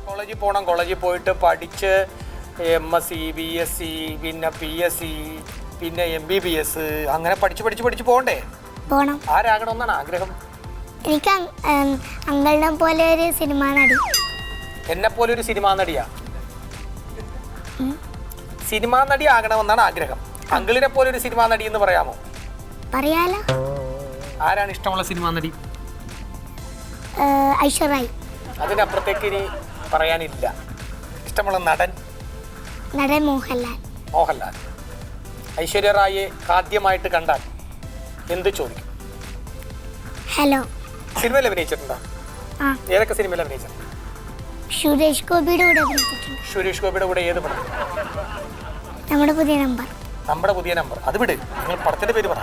കോളേജിൽ പോകണം, കോളേജിൽ പോയിട്ട് പഠിച്ച് MSc BSc പിന്നെ PSc പിന്നെ MBBS അങ്ങനെ പഠിച്ച് പോകണ്ടേ? പോണം. ആരാകണമെന്നാണ് ആഗ്രഹം? എനിക്ക് അങ്കിളിനെ പോലെ ഒരു സിനിമ നടി. എന്നെ പോലെ ഒരു സിനിമാ നടിയാ? സിനിമാ നടി ആകണമെന്നാണ് ആഗ്രഹം. അങ്കിളിനെ പോലെ ഒരു സിനിമാ നടി എന്ന് പറയാമോ? പറയാലോ. ആരാണ് ഇഷ്ടമുള്ള സിനിമാ നടി? ഐശ്വര്യ. അതിനപ്പുറത്തേക്ക് ഇനി പറയാനില്ല. ഇഷ്ടമുള്ള നടൻ? നടൻ മോഹൻലാൽ. മോഹൻലാൽ. ഐശ്വര്യ റായിയെ ആദ്യമായിട്ട് കണ്ടാൽ എന്ത് ചോദിക്കും? ഹലോ. സിനിമയിൽ അഭിനയിച്ചിട്ടുണ്ടോ? ഏതൊക്കെ സിനിമയിൽ അഭിനയിച്ചിട്ടുണ്ട്? സുരേഷ് ഗോപിയുടെ കൂടെ അഭിനയിച്ചിട്ടുണ്ട്. സുരേഷ് ഗോപിയുടെ കൂടെ ഏത് പടം? നമ്മുടെ പുതിയ നമ്പർ. നമ്മുടെ പുതിയ നമ്പർ. അത് വിട്, നിങ്ങൾ പടത്തിന്റെ പേര് പറ.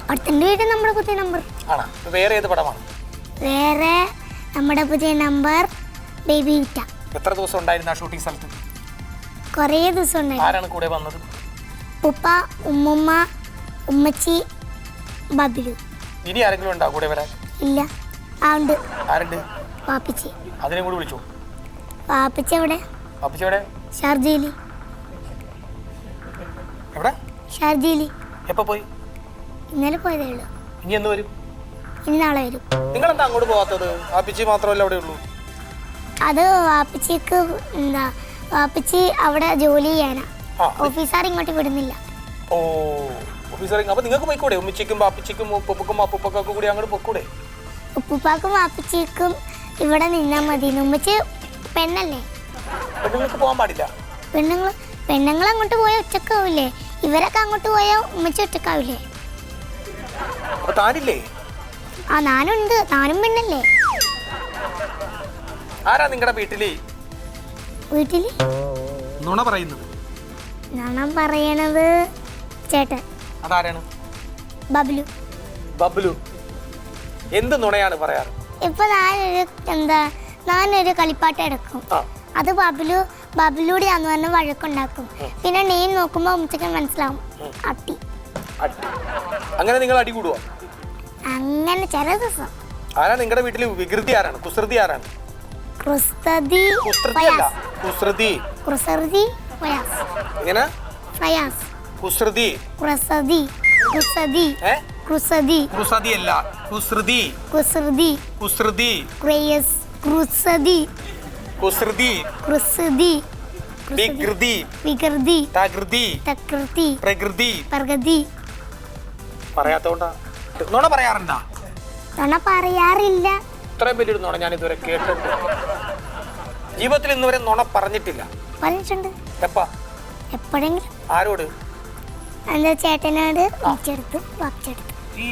പടത്തിന്റെ പേര് നമ്മുടെ പുതിയ നമ്പർ ആണോ? വേറെ ഏത് പടമാണ്? വേറെ നമ്മുടെ പുതിയ നമ്പർ, ബേബി വിറ്റ. എത്ര ദിവസം ഉണ്ടായിരുന്നു ആ ഷൂട്ടിംഗ് സ്ഥലത്ത്? കുറേ ദിവസം ഉണ്ടായിരുന്നു. ആരാണ് കൂടെ വന്നത്? ഉപ്പ, ഉമ്മുമ്മ, ഉമ്മച്ചി, ബബിലു. ഇനി ആരെങ്കിലും ഉണ്ടോ കൂടെ വരാൻ? ഇല്ല. ഉണ്ട്. ആരുണ്ട്? പാപ്പിച്ചി. അതിനെ കൂടി വിളിച്ചു. പാപ്പിച്ചി എവിടെ? പാപ്പിച്ചി എവിടെ? ഷാർജയില്. എവിടെ? ഷാർജയില്. എപ്പോ പോയി? ഇന്നലെ പോയതേ ഉള്ളൂ. ഇനി എന്ന് വരും? ഇനി നാളെ വരും. നിങ്ങൾ എന്താ അങ്ങോട്ട് പോകാത്തത്? പാപ്പിച്ചി മാത്രമല്ല അവിടെ ഉള്ളൂ. അത് പാപ്പിച്ചിക്ക് പാപ്പിച്ചി അവിടെ ജോലി ചെയ്യാനാ. ഓഫീസർ ഇങ്ങോട്ട് വിടുന്നില്ല. ഓ, ഓഫീസർ. അപ്പൊ നിങ്ങൾക്ക് പോയിക്കൂടെ? ഉമ്മച്ചിക്കും പാപ്പിച്ചിക്കും ഉപ്പക്കും അപ്പൂപ്പക്കും കൂടി അങ്ങോട്ട് പോയിക്കൂടെ? ഉപ്പുപ്പാക്കും പാപ്പിച്ചിക്കും ഇവിടെ നിന്നാൽ മതി. ഉമ്മച്ചി പെണ്ണല്ലേ? പെണ്ണുങ്ങൾക്ക് പോകാൻ പാടില്ല. പെണ്ണുങ്ങൾ അങ്ങോട്ട് പോയാൽ ഒറ്റക്കാവില്ലേ? ഇവരൊക്കെ അങ്ങോട്ട് പോയാൽ ഉമ്മച്ചി ഒറ്റക്കാവില്ലേ? അപ്പൊ താനില്ലേ? ഞാനുണ്ട്. ഞാനും പെണ്ണല്ലേ? ആരാ നിങ്ങളുടെ വീട്ടില് നുണ പറയുന്നത്? നുണ പറയണത് ചേട്ടൻ. അതാരാണ്? ബബ്ലു. ബബ്ലു എന്ത് നുണയാണ് പറയാറ്? ഇപ്പൊ ഞാനൊരു കളിപ്പാട്ട് എടുക്കും. അത് ബബ്ലൂടെ ആന്ന് പറഞ്ഞ് വഴക്കുണ്ടാക്കും. പിന്നെ നെയിൻ നോക്കുമ്പോ ഉമ്മച്ചക്ക് മനസ്സിലാവും. അട്ടി. അങ്ങനെ നിങ്ങൾ അടി കൂടുവോ? അങ്ങനെ ചില ദിവസം. ആരാ നിങ്ങളുടെ വീട്ടില് വികൃതി? ആരാണ്? കുസൃതി ആരാണ്? കുസൃതി പറയാത്തോണ്ടാ? നുണ പറയാറുണ്ടാ? നുണ പറയാറില്ല. ഇത്രയും വലിയൊരു നുണ ഞാൻ ഇതുവരെ കേട്ടിട്ടുണ്ട്. ജീവിതത്തിൽ ഇന്നുവരെ നുണ പറഞ്ഞിട്ടില്ല. പറഞ്ഞിട്ടുണ്ട്. എപ്പാ? എപ്പോഴെങ്കിലും. ആരോട്? എന്താ ചേട്ടനോട്, വാപ്പിച്ചെടുത്ത്. ഈ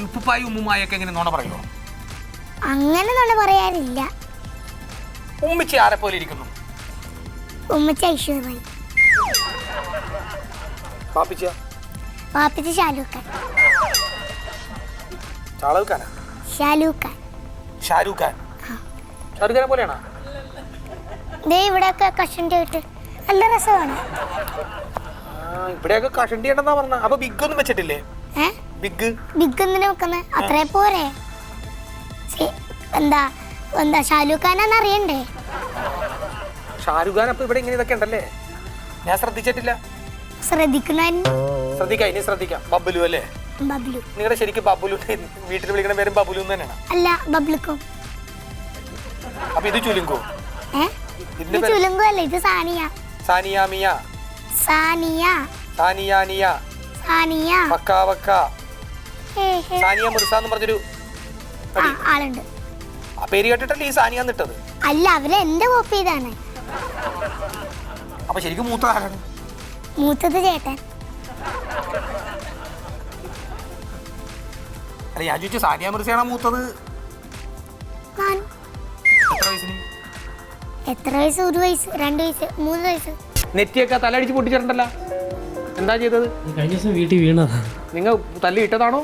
ഉപ്പുപ്പായി ഉമ്മുമായൊക്കെ എങ്ങനെ നുണ പറയുമോ? അങ്ങനെ നുണ പറയാറില്ല. ഉമ്മച്ചി ആരെ പോലെ ഇരിക്കുന്നു? ഉമ്മച്ചി ഐശ്വര്യ. പാപ്പിച്ച ഷാരൂഖ് ഖാനെ പോലെയാണോ? ഇവിടെയൊക്കെ കഷണ്ടി ആയിട്ട് നല്ല രസമാണ്. ഇവിടെയൊക്കെ കഷണ്ടി ഉണ്ടെന്നാ പറഞ്ഞ. അപ്പൊ ബിഗ് ഒന്നും വെച്ചിട്ടില്ലേ? ബിഗ് എന്തിനാ വെക്കുന്നത്? അത്രേ പോരെ. എന്താ ഷാരൂഖ് ഖാനാന്ന് അറിയണ്ടേ? ഷാരൂഖ് ഖാൻ. അപ്പൊ ഇവിടെ ഇങ്ങനെ ഇതൊക്കെ ഉണ്ടല്ലേ? ഞാൻ ശ്രദ്ധിച്ചിട്ടില്ല. ശ്രദ്ധിക്കാം. ബബ്ലു അല്ലേ? ബബ്ലു. നിങ്ങളുടെ ശരിക്കും ബബ്ലു വീട്ടിൽ വിളിക്കുന്ന പേരും ബബ്ലു തന്നെയാണ്? അല്ല, ബബ്ലുക്കും. അപ്പൊ ഇത് ചുലുങ്കോ? ചുലുങ്കോ അല്ല, ഇത് സാനിയ. സാനിയ മിർസ എന്ന് പറഞ്ഞൊരു ആളുണ്ട്. ആ പേര് കേട്ടിട്ടല്ലേ ഈ സാനിയാന്ന് ഇട്ടത്? അല്ല, അവര് എന്റെ കോപ്പി ചെയ്താണ്. അപ്പൊ ശരിക്കും മൂത്തത് ആരാണ്? മൂത്തത് ചേട്ടൻ. അല്ല, ഞാൻ ചോദിച്ചു സാനിയ മിർസയാണോ മൂത്തത്? എത്ര വയസ്സ്? 1 വയസ്സ്, 2 വയസ്സ്, 3 വയസ്സ്. നെറ്റിയൊക്കെ തലടിച്ച് പൊട്ടിച്ചിട്ടുണ്ടല്ലോ. എന്താ ചെയ്തത്? കഴിഞ്ഞ ദിവസം വീട്ടിൽ വീണതാ. നിങ്ങൾ തല്ലി ഇട്ടതാണോ?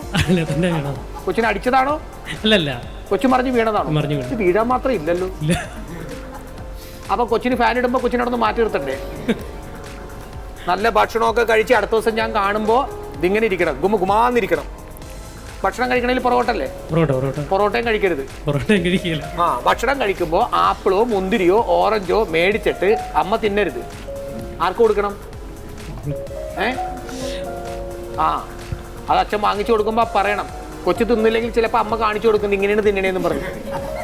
കൊച്ചിനെ അടിച്ചതാണോ? അല്ലല്ല, കൊച്ചു മറിഞ്ഞ് വീണതാണോ? വീഴാൻ മാത്രം ഇല്ലല്ലോ. അപ്പൊ കൊച്ചിന് ഫാൻ ഇടുമ്പോ കൊച്ചിനോടൊന്ന് മാറ്റി നിർത്തണ്ടേ? നല്ല ഭക്ഷണമൊക്കെ കഴിച്ച് അടുത്ത ദിവസം ഞാൻ കാണുമ്പോ ഇതിങ്ങനെ ഇരിക്കണം, ഗുമാന്നിരിക്കണം. ഭക്ഷണം കഴിക്കണമെങ്കിൽ പൊറോട്ടല്ലേ? പൊറോട്ടയും കഴിക്കരുത്. ആ, ഭക്ഷണം കഴിക്കുമ്പോൾ ആപ്പിളോ മുന്തിരിയോ ഓറഞ്ചോ മേടിച്ചിട്ട് അമ്മ തിന്നരുത്. ആർക്ക് കൊടുക്കണം? ആ, അത് അച്ഛൻ വാങ്ങിച്ചു കൊടുക്കുമ്പോൾ പറയണം. കൊച്ചു തിന്നില്ലെങ്കിൽ ചിലപ്പോൾ അമ്മ കാണിച്ചു കൊടുക്കുന്നത് ഇങ്ങനെയാണ് തിന്നണേന്നും പറഞ്ഞു.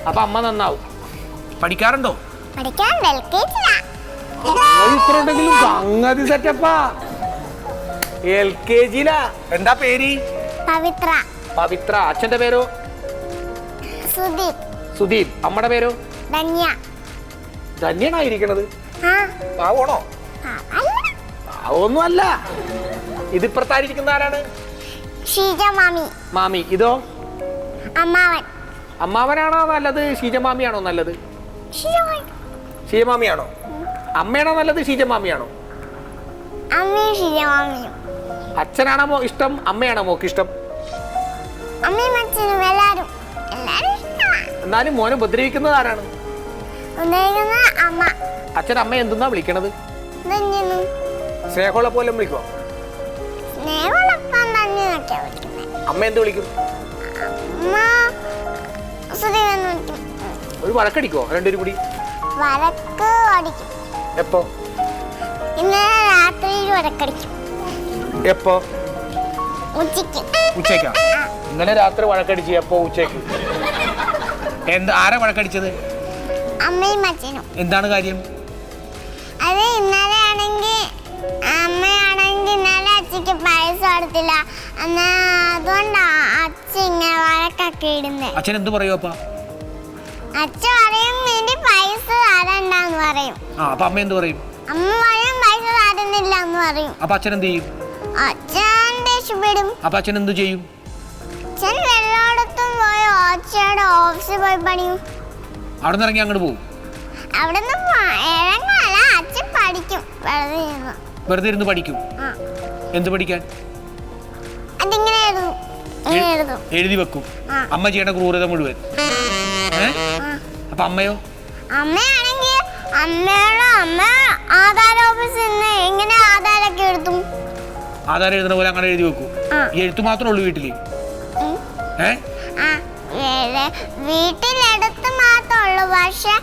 അപ്പൊ അമ്മ നന്നാവും. പഠിക്കാറുണ്ടോ? ഇത്രണ്ടെങ്കിലും സംഗതി സെറ്റപ്പാ. LKG. എന്താ പേര്? പവിത്ര. പവിത്ര. അച്ഛന്റെ പേരോ? സുദീപ്. സുദീപ്. അമ്മയുടെ പേരോ? ധന്യ. ധന്യനായിരിക്കണത് പാവണോ? പാവൊന്നും അല്ല. ഇതിപ്പുറത്തായിരിക്കുന്ന ആരാണ്? ഷീജ മാമി. മാമി. ഇതോ? അമ്മാവൻ. അമ്മാവനാണോ നല്ലത് ഷീജമാമിയാണോ നല്ലത്? ഷീജമാമിയാണോ? അമ്മയാണോ നല്ലത് ഷീജമാമിയാണോ? അമ്മയും ഷീജമാമിയും. അച്ഛനാണോ ഇഷ്ടം അമ്മയാണോ മോക്ക് ഇഷ്ടം? അമ്മയും അച്ഛനും എല്ലാരും എന്നാലും മോനെ ഉപദ്രവിക്കുന്നത് ആരാണ്? അമ്മ. അച്ഛൻ അമ്മ എന്തെന്നാ വിളിക്കണത്? സ്നേഹമുള്ള പോലെ വിളിക്കോ? അമ്മ എന്ത് വിളിക്കും? ഒരു വഴക്കടിക്കോ രണ്ടുപേരും കൂടി? വഴക്ക് അടിക്കും. എപ്പോ? ഇന്നലെ രാത്രി വഴക്കടിക്കും. എപ്പോ? ഉച്ചയ്ക്ക്. ഉച്ചയ്ക്കാ? ഇന്നലെ രാത്രി വഴക്കടിച്ച് എപ്പോ? ഉച്ചയ്ക്ക്. ആരാ വഴക്കടിച്ചത്? അമ്മയും അച്ഛനും. എന്താണ് കാര്യം? അത് ഇന്നലെ ആണെങ്കിൽ അമ്മയാണെങ്കിൽ ഇന്നലെ അച്ഛക്ക് പൈസ കൊടുത്തില്ല. അതുകൊണ്ടാ അച്ഛൻ ഇങ്ങനെ വഴക്കൊക്കെ ഇടുന്നത്. അച്ഛൻ എന്ത് പറയൂ? അപ്പ അച്ഛൻ പറയും വേണ്ടി പൈസ തരണ്ടെന്ന് പറയും. അപ്പൊ അമ്മ എന്ത് പറയും? അമ്മ പറയും പൈസ തരുന്നില്ല എന്ന് പറയും. അപ്പൊ അച്ഛൻ എന്ത് ചെയ്യും? അച്ഛൻ ദേഷ്യപ്പെടും. അപ്പൊ അച്ഛൻ എന്ത് ചെയ്യും? അച്ഛൻ എല്ലായിടത്തും പോയി അച്ഛയുടെ ഓഫീസിൽ പോയി പണിയും. അവിടെ നിന്ന് ഇറങ്ങി അങ്ങോട്ട് പോകും? അവിടെ നിന്ന് ഇറങ്ങാല, അച്ഛൻ പഠിക്കും. വെറുതെ ഇരുന്ന് പഠിക്കും? എന്ത് പഠിക്കാൻ? അതിങ്ങനെ എഴുതും. എഴുതി വെക്കും. അമ്മ ചെയ്യണ ക്രൂരത മുഴുവൻ. അപ്പൊ അമ്മയോ? അമ്മയാണെങ്കിൽ അമ്മ ആധാർ ഓഫീസിൽ നിന്ന് എങ്ങനെ ആധാരൊക്കെ എഴുതും? ആധാരം എഴുതുന്ന പോലെ അങ്ങനെ എഴുതി വെക്കും. ഈ എഴുത്ത് മാത്രമേ ഉള്ളൂ വീട്ടില്? വീട്ടിലെടുത്ത് മാത്രമേ ഉള്ളൂ. പക്ഷെ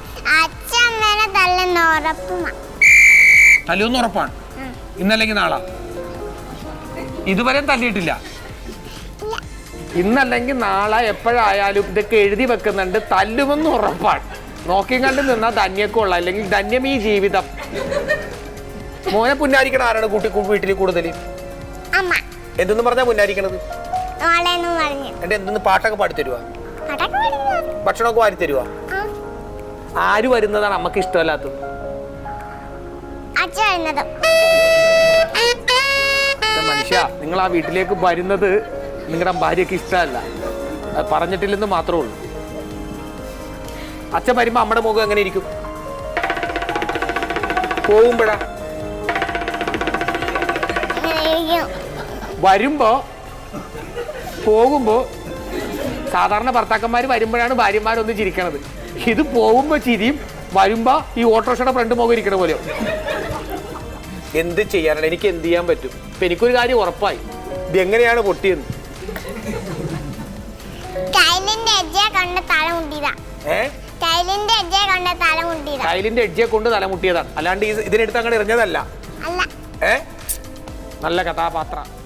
അച്ഛൻ അമ്മേനെ തല്ലെന്ന് ഉറപ്പുമാണ്. തല്ലുമെന്ന് ഉറപ്പാണ്? ഇന്നല്ലെങ്കിൽ നാളെ? ഇതുവരെ തല്ലിയിട്ടില്ല. ഇന്നല്ലെങ്കിൽ നാളെ എപ്പോഴായാലും ഇതൊക്കെ എഴുതി വെക്കുന്നുണ്ട്. തല്ലുമെന്ന് ഉറപ്പാണ്. നോക്കി കണ്ട് നിന്നാ ധന്യക്കുള്ള, അല്ലെങ്കിൽ ധന്യം ഈ ജീവിതം. മോനെ പുന്നാരിക്കണ ആരാണ് വീട്ടിൽ കൂടുതൽ? അമ്മ. എന്തെന്ന് പറഞ്ഞാ പുന്നാരിക്കണത്? എന്റെ എന്തെന്ന് പാട്ടൊക്കെ പാടിത്തരുവാ? ഭക്ഷണമൊക്കെ വാരി തരുവാ? ആര് വരുന്നതാണ് അമ്മക്ക് ഇഷ്ടമല്ലാത്തത്? മനുഷ്യ, നിങ്ങൾ ആ വീട്ടിലേക്ക് വരുന്നത് നിങ്ങളുടെ ഭാര്യക്ക് ഇഷ്ടമല്ല. അത് പറഞ്ഞിട്ടില്ലെന്ന് മാത്രമേ ഉള്ളൂ. അച്ഛൻ വരുമ്പോ അമ്മയുടെ മുഖം എങ്ങനെ ഇരിക്കും? പോകുമ്പോഴാ? വരുമ്പോ പോകുമ്പോ സാധാരണ ഭർത്താക്കന്മാർ വരുമ്പോഴാണ് ഭാര്യമാരൊന്ന് ചിരിക്കണത്. ഇത് പോകുമ്പോ ചിരിയും, വരുമ്പോ ഈ ഓട്ടോറിക്ഷയുടെ ഫ്രണ്ട് മുഖം ഇരിക്കണ പോലെയോ. എന്ത് ചെയ്യാനാണ്? എനിക്ക് എന്ത് ചെയ്യാൻ പറ്റും? ഇപ്പൊ എനിക്കൊരു കാര്യം ഉറപ്പായി, ഇത് എങ്ങനെയാണ് പൊട്ടിയെന്ന്. കൈലിന്റെ എഡ്ജിയെ കൊണ്ട് തലമുട്ടിയതാണ്, അല്ലാണ്ട് ഇതിനെടുത്ത് അങ്ങനെ എറിഞ്ഞതല്ല. നല്ല കഥാപാത്രം.